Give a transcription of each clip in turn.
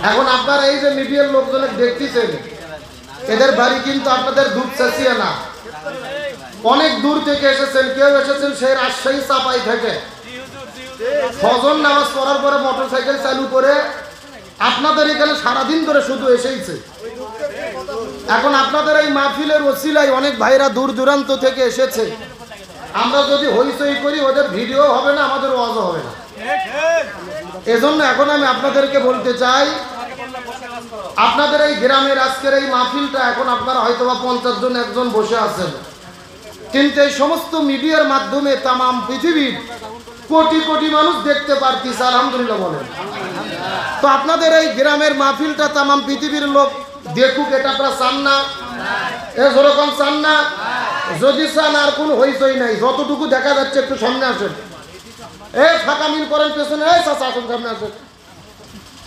এখন আপনারা এই যে মিডিয়ার লোকজনের দেখতেছেন, এদের বাড়ি কিন্তু আপনাদের দুধচাচিয়া না, অনেক দূর থেকে এসেছেন। কেউ এসেছেন সেই রাজশাহী চাপাই থেকে, ফজর নামাজ পড়ার পরে মোটরসাইকেল চালু করে আপনাদের এখানে সারাদিন ধরে শুধু এসেইছে। এখন আপনাদের এই মাহফিলের ওসিলায় অনেক ভাইরা দূর দূরান্ত থেকে এসেছে। আমরা যদি হইচই করি ওদের ভিডিও হবে না, আমাদের ওয়াজও হবে না। এজন্য এখন আমি আপনাদেরকে বলতে চাই, আপনাদের এই গ্রামের আজকের এই মাহফিলটা এখন আপনারা হয়তোবা 50 জন একজন বসে আছেন, কিন্তু এই সমস্ত মিডিয়ার মাধ্যমে তামাম পৃথিবীর কোটি কোটি মানুষ দেখতে পারতেছে। আলহামদুলিল্লাহ বলেন। তো আপনাদের এই গ্রামের মাহফিলটা তামাম পৃথিবীর লোক দেখুক, এটা আপনারা চান না? যেরকম চান না? যদি চান আর কোনো হইচই নাই, যতটুকু দেখা যাচ্ছে একটু সামনে আসেন। ফাঁকা মিল করেন পেছনে, চাচা আসুন সামনে আসেন,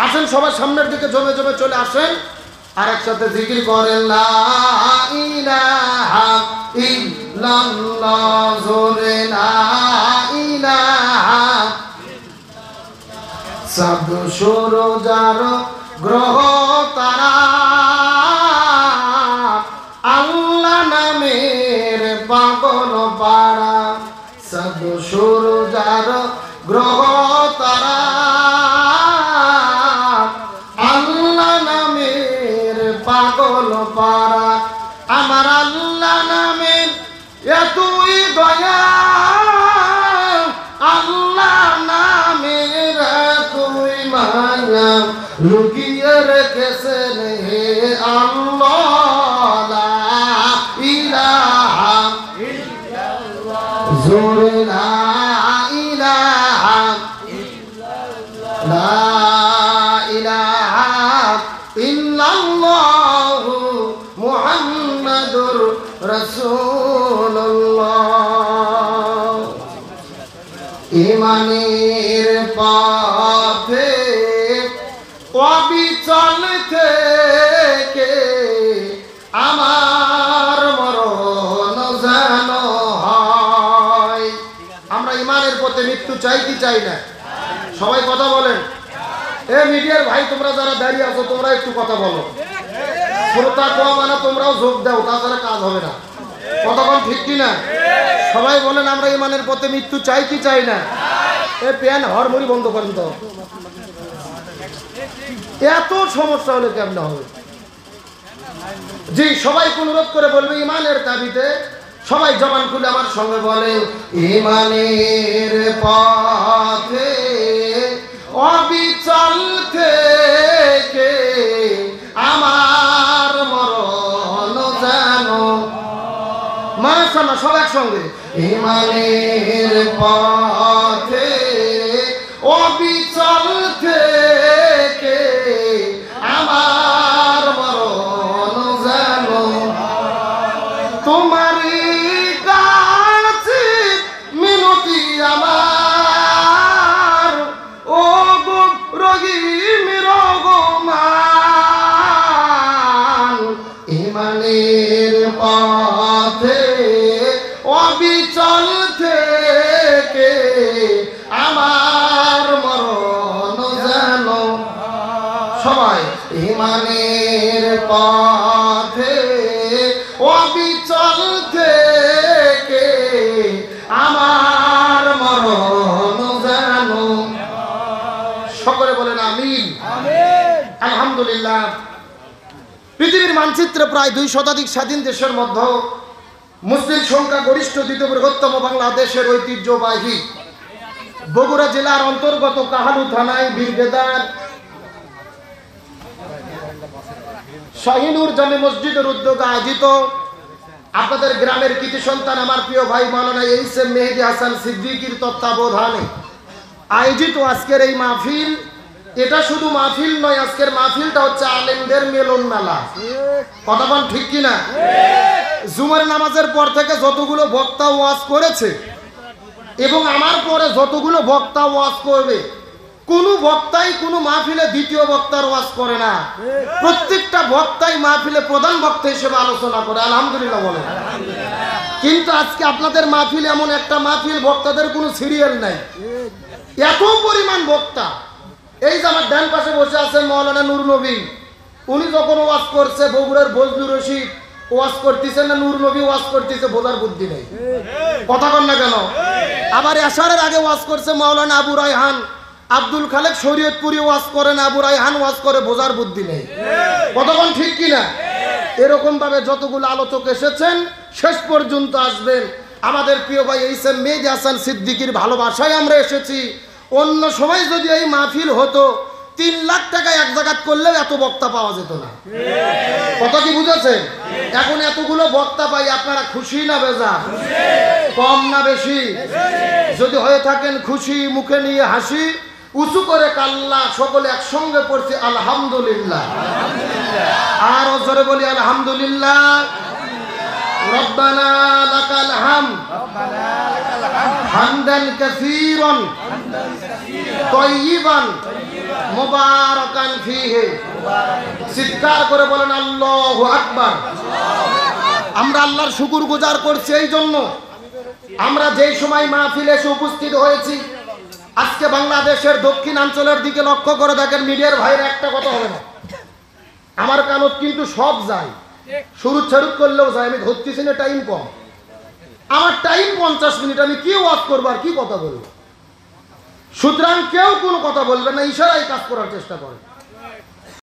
আসেন সবার সামনের দিকে জমে জমে চলে আসেন, আর একসাথে জিকির করেন লা ইলাহা ইল্লাল্লাহ, জোরে লা ইলাহা। চাঁদ সূরজার গ্রহ তারা আল্লাহ নামের পাগল পাড়া। চাঁদ সূরজার গ্রহ তারা আল্লাহ নামের পাগল পাড়া। আমার আল্লাহ নামের এতই দয়া, আল্লাহ নামের এতই মায়া, লুকিয়ে রেখেছেন হে আল্লাহ লা ইলাহা ইল্লাল্লাহ, জোরে লা ইলাহা লা ইলাহা ইল্লাল্লাহ মুহাম্মাদুর রাসূলুল্লাহ। ঈমানের পথে অবিচল থেকে আমার মরণ যেন হয়। আমরা ঈমানের পথে মৃত্যু চাই কি চাই না? সবাই কথা বলেন। মিডিয়ার ভাই তোমরা যারা দাঁড়িয়ে আছো, তোমরা একটু কথা বলো। শ্রোতা কম মানে তোমরাও যোগ দাও, তাছাড়া কাজ হবে না। কতক্ষণ ঠিক কি না? সবাই বলেন আমরা ঈমানের পথে মৃত্যু চাই কি চাই না? প্যান হরমরি বন্ধ করেন তো, এত সমস্যা হলে কেমন হবে? জি, সবাইকে অনুরোধ করে বলবে ঈমানের দাবিতে সবাই জবান খুলে আমার সঙ্গে বলেন, ঈমানের পথে অবিচল থেকে আমার মরণ যেন। মাশাআল্লাহ, সব একসঙ্গে। ঈমানের পথে অবিচল থেকে আমার মরণ যেন তোমারই কাছে মিনতি আমার, ও গো রহিম রহমান। ঈমানের পথে অবিচল থেকে আমার মরণ যেন। সবাই ঈমানের পথে অবিচল থেকে আমার মরণ যেন। সকলে বলেন আমিন। আলহামদুলিল্লাহ। পৃথিবীর মানচিত্রে প্রায় 2 শতাধিক স্বাধীন দেশের মধ্যে মুসলিম সংখ্যা গরিষ্ঠ দ্বিতীয় বৃহত্তম বাংলাদেশের ঐতিহ্যবাহী বগুড়া জেলার অন্তর্গত কাহালু থানায় বীরবেদার শাহিনুর জামে মসজিদের উদ্যোগে আয়োজিত আপনাদের গ্রামের কৃতি সন্তান আমার প্রিয় ভাই মাওলানা এইচ.এম. মেহেদী হাসান সিদ্দিকীর তত্ত্বাবধানে আয়োজিত আজকের এই মাহফিল, এটা শুধু মাহফিল নয়, আজকের মাহফিলটা হচ্ছে আলেমদের মিলন মেলা। কথা বল ঠিক কিনা? জুমার নামাজের পর থেকে যতগুলো বক্তা ওয়াজ করেছে এবং আমার পরে যতগুলো বক্তা ওয়াজ করবে, কোনো বক্তাই কোনো মাহফিলে দ্বিতীয় বক্তার ওয়াজ করে না। প্রত্যেকটা বক্তাই মাহফিলে প্রধান বক্তা হিসেবে আলোচনা করে। আলহামদুলিল্লাহ বলে। কিন্তু আজকে আপনাদের মাহফিল এমন একটা মাহফিল, বক্তাদের কোনো সিরিয়াল নাই, এত পরিমাণ বক্তা। এই যে আমার ডান পাশে বসে আছেন মাওলানা নূর নবী, উনি যখন ওয়াজ করছে বগুড়ার বজলুর রশিদ ওয়াজ করতেছেন না নূর নবী ওয়াজ করতেছে, বোঝার বুদ্ধি নেই, কথা কন না কেন? আবার এশারের আগে ওয়াজ করছে মাওলানা আবু রায়হান, আব্দুল খালেক শরীয়তপুরি ওয়াজ করেন, আবু রায়হান ওয়াজ করে, বোঝার বুদ্ধি নেই, কতক্ষণ ঠিক কিনা? এরকম ভাবে যতগুলো আলোচক এসেছেন শেষ পর্যন্ত আসবেন। আমাদের প্রিয় ভাই এইচ.এম. মেহেদী হাসান সিদ্দিকীর ভালোবাসায় আমরা এসেছি। অন্য সময় যদি এই মাহফিল হতো 3 লাখ টাকা এক জায়গাত করলেও এত বক্তা পাওয়া যেত না, কথা কি বুঝেছেন? এখন এতগুলো বক্তা পাই, আপনারা খুশি না বেজার? কম না বেশি? যদি হয়ে থাকেন খুশি, মুখে নিয়ে হাসি, উঁচু করে কাল্লা সকলে একসঙ্গে পড়ছি আলহামদুলিল্লাহ, আর জোরে বলি আলহামদুলিল্লাহ। রব্বানা লাকাল হামদ হামদান কাসীরান তাইয়িবান মুবারাকান ফীহি। চিৎকার করে বলেন আল্লাহু আকবার। আমরা আল্লাহর শুকরগুজার করছি এই জন্য, আমরা যেই সময় মাহফিলে এসে উপস্থিত হয়েছি, আজকে বাংলাদেশের দক্ষিণাঞ্চলের দিকে লক্ষ্য করে দেখেন, মিডিয়ার ভাইরা একটা কথা হবে না, আমার কানত কিন্তু সব যায়, শুরু ছাড়ুক করলেও যায়, আমি ধরতেছি না, টাইম কম, আমার টাইম 50 মিনিট, আমি কি ওয়াজ করবো আর কি কথা বলবো? সুতরাং কেউ কোনো কথা বলবে না, ইশারায় কাজ করার চেষ্টা করে।